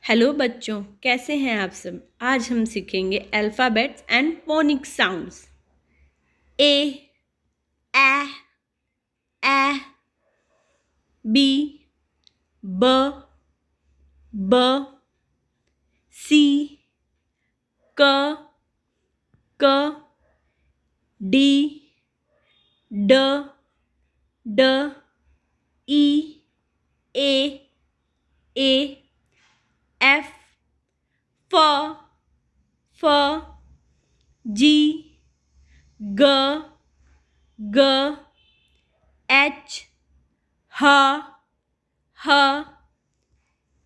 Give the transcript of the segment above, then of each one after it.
Hello बच्चों, कैसे हैं आप सब। आज हम सीखेंगे alphabets and phonic sounds. A, A, B, ब, सी, क, डी, ड, ई, ए, एफ, फ, जी, ग, एच, ह,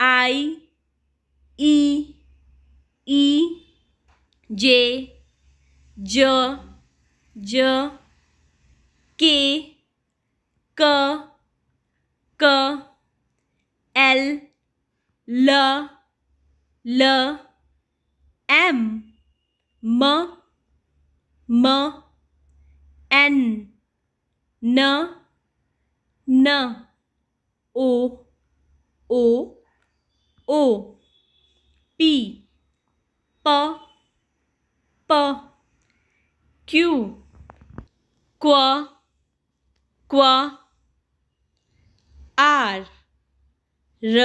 आई, ई, जे, ज, के, क, एल, ल, एम, म, एन, न, ओ, पी, प, क्यू, क्व, आर, र,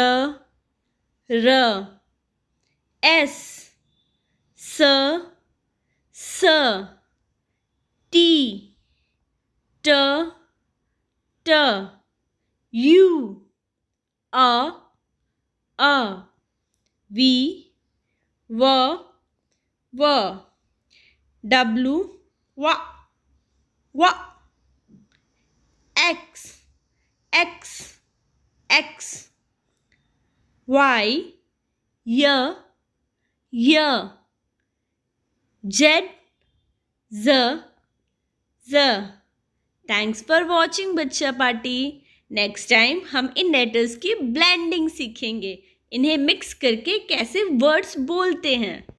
एस, स, टी, ट, यू, अ, वी, व, डब्लू, व, एक्स, वाई, य, जेड, ज। थैंक्स फॉर वॉचिंग बच्चा पार्टी। नेक्स्ट टाइम हम इन लेटर्स की ब्लेंडिंग सीखेंगे, इन्हें मिक्स करके कैसे वर्ड्स बोलते हैं।